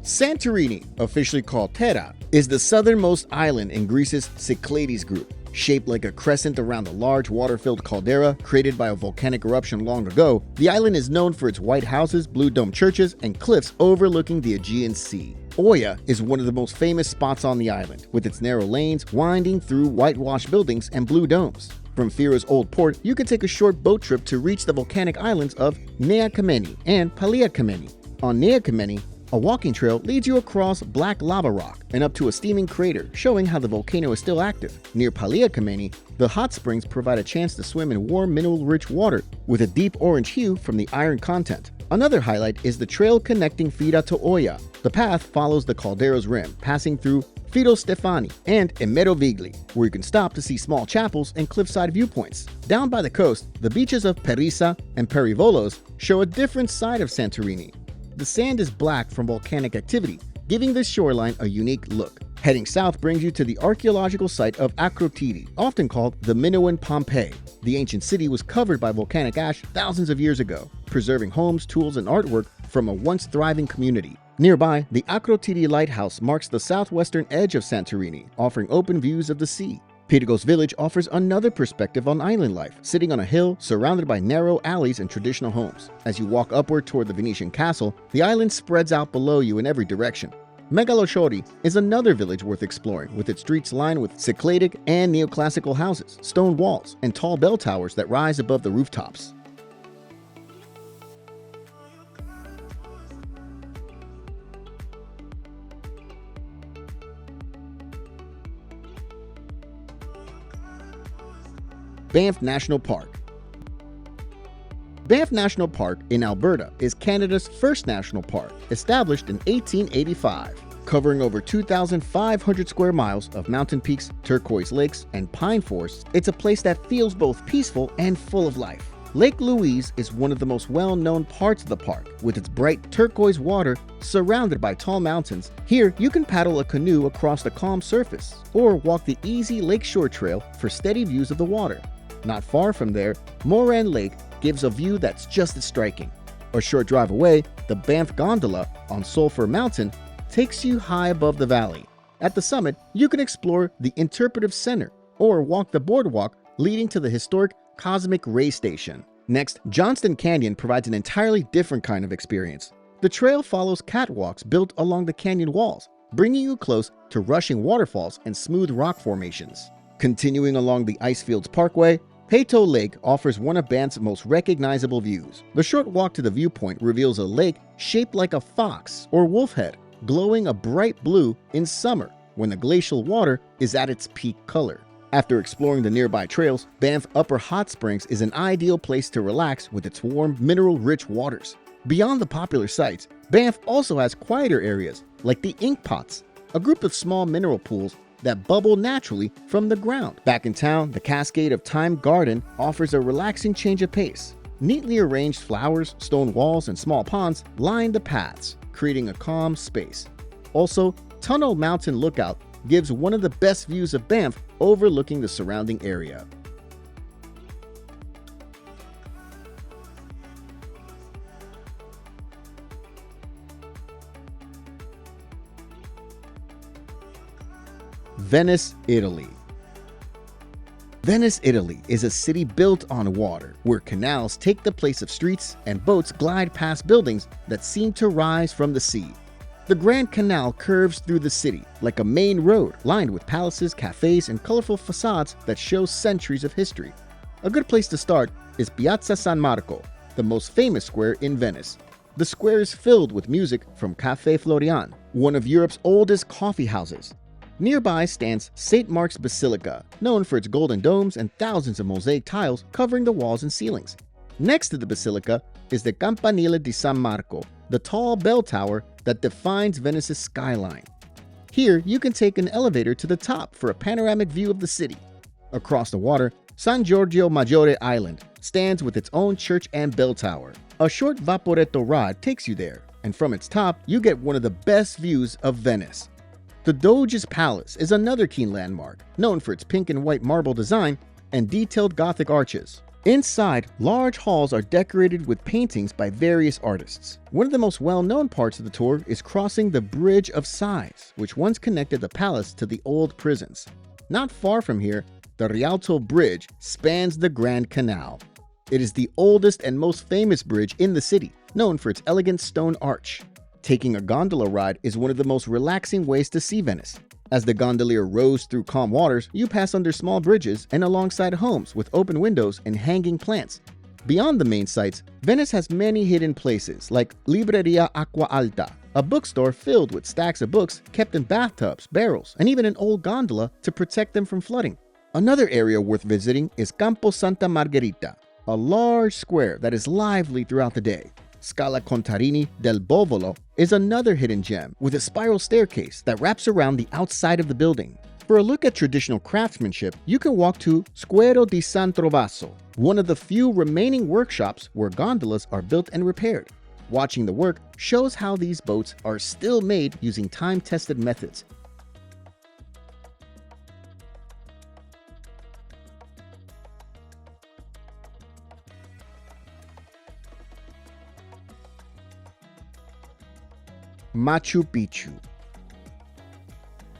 [SPEAKER 1] Santorini, officially called Thera, is the southernmost island in Greece's Cyclades group. Shaped like a crescent around a large water-filled caldera created by a volcanic eruption long ago, the island is known for its white houses, blue dome churches, and cliffs overlooking the Aegean Sea. Oia is one of the most famous spots on the island, with its narrow lanes winding through whitewashed buildings and blue domes. From Fiera's old port, you can take a short boat trip to reach the volcanic islands of Nea Kameni and Palia Kameni. On Nea Kameni, a walking trail leads you across black lava rock and up to a steaming crater, showing how the volcano is still active. Near Palia Kameni, the hot springs provide a chance to swim in warm, mineral-rich water with a deep orange hue from the iron content. Another highlight is the trail connecting Fira to Oia. The path follows the caldera's rim, passing through Fido Stefani and Emerovigli, where you can stop to see small chapels and cliffside viewpoints. Down by the coast, the beaches of Perissa and Perivolos show a different side of Santorini. The sand is black from volcanic activity, giving this shoreline a unique look. Heading south brings you to the archaeological site of Akrotiri, often called the Minoan Pompeii. The ancient city was covered by volcanic ash thousands of years ago, preserving homes, tools, and artwork from a once thriving community. Nearby, the Akrotiri Lighthouse marks the southwestern edge of Santorini, offering open views of the sea. Pyrgos Village offers another perspective on island life, sitting on a hill surrounded by narrow alleys and traditional homes. As you walk upward toward the Venetian castle, the island spreads out below you in every direction. Megalochori is another village worth exploring, with its streets lined with Cycladic and neoclassical houses, stone walls, and tall bell towers that rise above the rooftops. Banff National Park. Banff National Park in Alberta is Canada's first national park, established in 1885. Covering over 2,500 square miles of mountain peaks, turquoise lakes, and pine forests, it's a place that feels both peaceful and full of life. Lake Louise is one of the most well-known parts of the park, with its bright turquoise water surrounded by tall mountains. Here, you can paddle a canoe across the calm surface, or walk the easy lakeshore trail for steady views of the water. Not far from there, Moran Lake gives a view that's just as striking. A short drive away, the Banff Gondola on Sulphur Mountain takes you high above the valley. At the summit, you can explore the Interpretive Center or walk the boardwalk leading to the historic Cosmic Ray Station. Next, Johnston Canyon provides an entirely different kind of experience. The trail follows catwalks built along the canyon walls, bringing you close to rushing waterfalls and smooth rock formations. Continuing along the Icefields Parkway, Peyto Lake offers one of Banff's most recognizable views. The short walk to the viewpoint reveals a lake shaped like a fox or wolf head, glowing a bright blue in summer when the glacial water is at its peak color. After exploring the nearby trails, Banff Upper Hot Springs is an ideal place to relax with its warm, mineral-rich waters. Beyond the popular sites, Banff also has quieter areas like the Ink Pots, a group of small mineral pools that bubble naturally from the ground. Back in town, the Cascade of Time Garden offers a relaxing change of pace. Neatly arranged flowers, stone walls, and small ponds line the paths, creating a calm space. Also, Tunnel Mountain Lookout gives one of the best views of Banff overlooking the surrounding area. Venice, Italy. Venice, Italy is a city built on water, where canals take the place of streets and boats glide past buildings that seem to rise from the sea. The Grand Canal curves through the city like a main road lined with palaces, cafes, and colorful facades that show centuries of history. A good place to start is Piazza San Marco, the most famous square in Venice. The square is filled with music from Café Florian, one of Europe's oldest coffee houses. Nearby stands St. Mark's Basilica, known for its golden domes and thousands of mosaic tiles covering the walls and ceilings. Next to the basilica is the Campanile di San Marco, the tall bell tower that defines Venice's skyline. Here, you can take an elevator to the top for a panoramic view of the city. Across the water, San Giorgio Maggiore Island stands with its own church and bell tower. A short vaporetto ride takes you there, and from its top, you get one of the best views of Venice. The Doge's Palace is another key landmark, known for its pink and white marble design and detailed Gothic arches. Inside, large halls are decorated with paintings by various artists. One of the most well-known parts of the tour is crossing the Bridge of Sighs, which once connected the palace to the old prisons. Not far from here, the Rialto Bridge spans the Grand Canal. It is the oldest and most famous bridge in the city, known for its elegant stone arch. Taking a gondola ride is one of the most relaxing ways to see Venice. As the gondolier rows through calm waters, you pass under small bridges and alongside homes with open windows and hanging plants. Beyond the main sites, Venice has many hidden places like Libreria Acqua Alta, a bookstore filled with stacks of books kept in bathtubs, barrels, and even an old gondola to protect them from flooding. Another area worth visiting is Campo Santa Margherita, a large square that is lively throughout the day. Scala Contarini del Bovolo is another hidden gem with a spiral staircase that wraps around the outside of the building. For a look at traditional craftsmanship, you can walk to Squero di San Trovaso, one of the few remaining workshops where gondolas are built and repaired. Watching the work shows how these boats are still made using time-tested methods. Machu Picchu.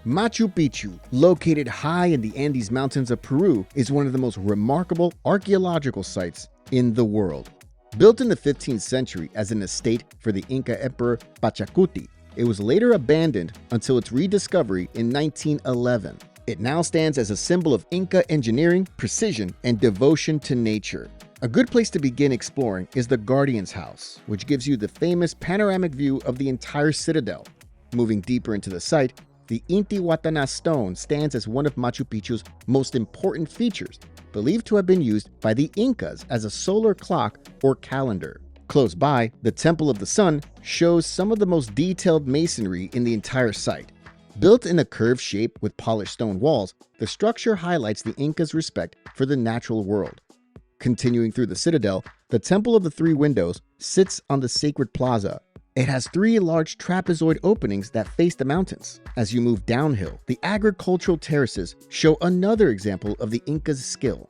[SPEAKER 1] Machu Picchu, located high in the Andes Mountains of Peru, is one of the most remarkable archaeological sites in the world. Built in the 15th century as an estate for the Inca Emperor Pachacuti, it was later abandoned until its rediscovery in 1911. It now stands as a symbol of Inca engineering, precision, and devotion to nature. A good place to begin exploring is the Guardian's House, which gives you the famous panoramic view of the entire citadel. Moving deeper into the site, the Intihuatana stone stands as one of Machu Picchu's most important features, believed to have been used by the Incas as a solar clock or calendar. Close by, the Temple of the Sun shows some of the most detailed masonry in the entire site. Built in a curved shape with polished stone walls, the structure highlights the Incas' respect for the natural world. Continuing through the citadel, the Temple of the Three Windows sits on the sacred plaza. It has three large trapezoid openings that face the mountains. As you move downhill, the agricultural terraces show another example of the Incas' skill.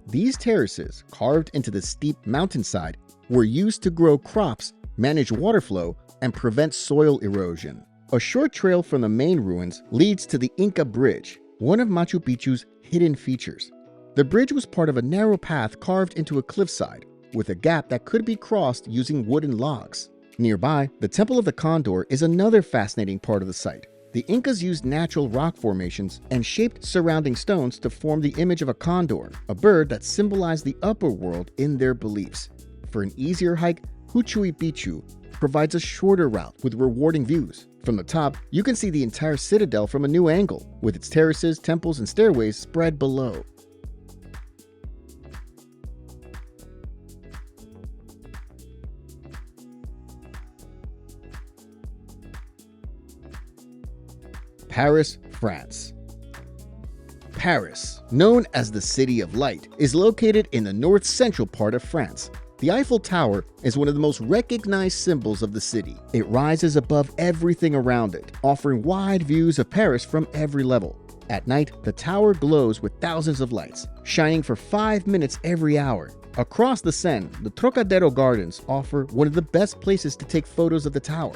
[SPEAKER 1] These terraces, carved into the steep mountainside, were used to grow crops, manage water flow, and prevent soil erosion. A short trail from the main ruins leads to the Inca Bridge, one of Machu Picchu's hidden features. The bridge was part of a narrow path carved into a cliffside, with a gap that could be crossed using wooden logs. Nearby, the Temple of the Condor is another fascinating part of the site. The Incas used natural rock formations and shaped surrounding stones to form the image of a condor, a bird that symbolized the upper world in their beliefs. For an easier hike, Huchuy Picchu provides a shorter route with rewarding views. From the top, you can see the entire citadel from a new angle, with its terraces, temples, and stairways spread below. Paris, France. Paris, known as the City of Light, is located in the north-central part of France. The Eiffel Tower is one of the most recognized symbols of the city. It rises above everything around it, offering wide views of Paris from every level. At night, the tower glows with thousands of lights, shining for 5 minutes every hour. Across the Seine, the Trocadero Gardens offer one of the best places to take photos of the tower.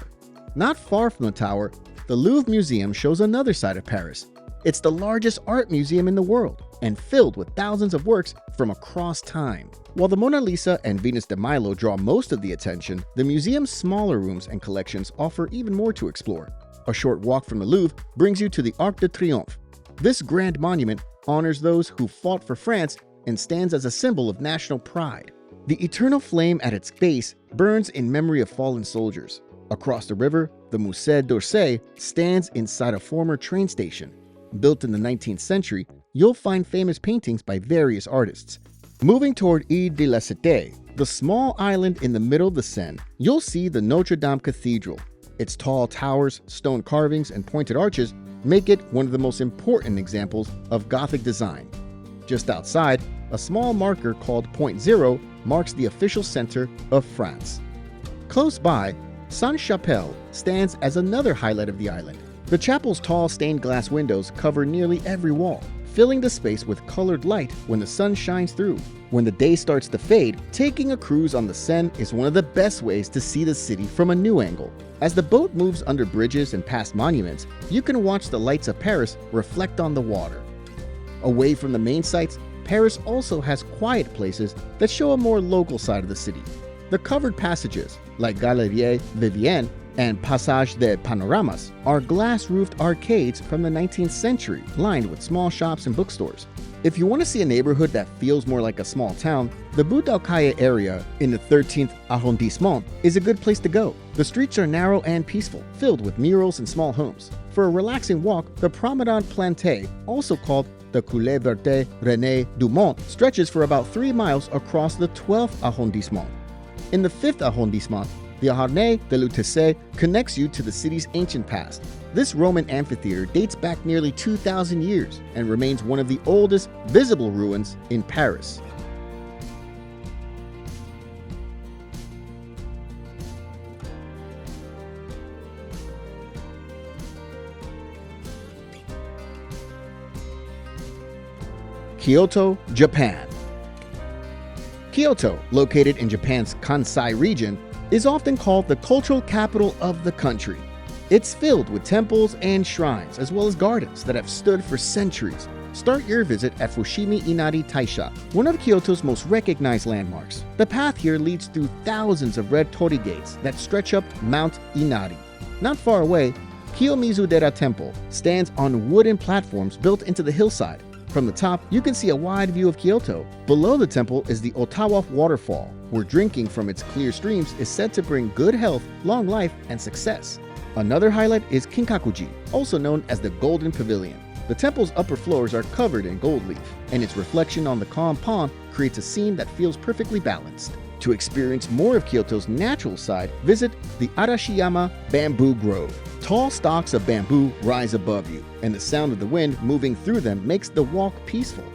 [SPEAKER 1] Not far from the tower, the Louvre Museum shows another side of Paris. It's the largest art museum in the world, and filled with thousands of works from across time. While the Mona Lisa and Venus de Milo draw most of the attention, the museum's smaller rooms and collections offer even more to explore. A short walk from the Louvre brings you to the Arc de Triomphe. This grand monument honors those who fought for France and stands as a symbol of national pride. The eternal flame at its base burns in memory of fallen soldiers. Across the river, the Musée d'Orsay stands inside a former train station. Built in the 19th century, you'll find famous paintings by various artists. Moving toward Ile de la Cité, the small island in the middle of the Seine, you'll see the Notre Dame Cathedral. Its tall towers, stone carvings, and pointed arches make it one of the most important examples of Gothic design. Just outside, a small marker called Point Zero marks the official center of France. Close by, Sainte-Chapelle stands as another highlight of the island. The chapel's tall stained glass windows cover nearly every wall, filling the space with colored light when the sun shines through. When the day starts to fade, taking a cruise on the Seine is one of the best ways to see the city from a new angle. As the boat moves under bridges and past monuments, you can watch the lights of Paris reflect on the water. Away from the main sites, Paris also has quiet places that show a more local side of the city. The covered passages, like Galerie Vivienne and Passage des Panoramas, are glass-roofed arcades from the 19th century, lined with small shops and bookstores. If you want to see a neighborhood that feels more like a small town, the Bout d'Alcaille area in the 13th arrondissement is a good place to go. The streets are narrow and peaceful, filled with murals and small homes. For a relaxing walk, the Promenade Plantée, also called the Coulée Verte René Dumont, stretches for about 3 miles across the 12th arrondissement. In the 5th arrondissement, the Harnais de l'Utessé connects you to the city's ancient past. This Roman amphitheater dates back nearly 2,000 years and remains one of the oldest visible ruins in Paris. Kyoto, Japan. Kyoto, located in Japan's Kansai region, is often called the cultural capital of the country. It's filled with temples and shrines, as well as gardens that have stood for centuries. Start your visit at Fushimi Inari Taisha, one of Kyoto's most recognized landmarks. The path here leads through thousands of red torii gates that stretch up Mount Inari. Not far away, Kiyomizu-dera Temple stands on wooden platforms built into the hillside. From the top, you can see a wide view of Kyoto. Below the temple is the Ottawa Waterfall, where drinking from its clear streams is said to bring good health, long life, and success. Another highlight is Kinkakuji, also known as the Golden Pavilion. The temple's upper floors are covered in gold leaf, and its reflection on the calm pond creates a scene that feels perfectly balanced. To experience more of Kyoto's natural side, visit the Arashiyama Bamboo Grove. Tall stalks of bamboo rise above you, and the sound of the wind moving through them makes the walk peaceful.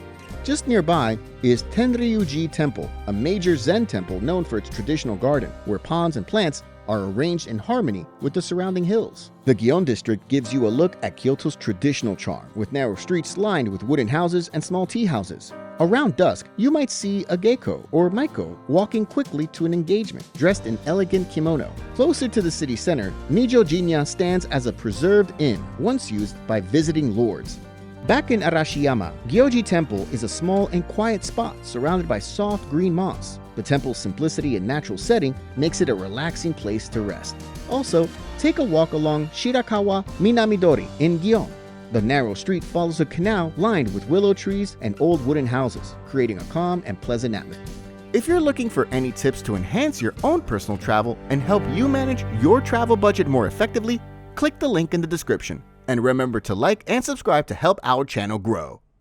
[SPEAKER 1] Just nearby is Tenryuji Temple, a major Zen temple known for its traditional garden, where ponds and plants are arranged in harmony with the surrounding hills. The Gion district gives you a look at Kyoto's traditional charm, with narrow streets lined with wooden houses and small tea houses. Around dusk, you might see a geiko or maiko walking quickly to an engagement, dressed in elegant kimono. Closer to the city center, Nijo-jinya stands as a preserved inn, once used by visiting lords. Back in Arashiyama, Gyoji Temple is a small and quiet spot surrounded by soft green moss. The temple's simplicity and natural setting makes it a relaxing place to rest. Also, take a walk along Shirakawa Minamidori in Gion. The narrow street follows a canal lined with willow trees and old wooden houses, creating a calm and pleasant atmosphere. If you're looking for any tips to enhance your own personal travel and help you manage your travel budget more effectively, click the link in the description. And remember to like and subscribe to help our channel grow.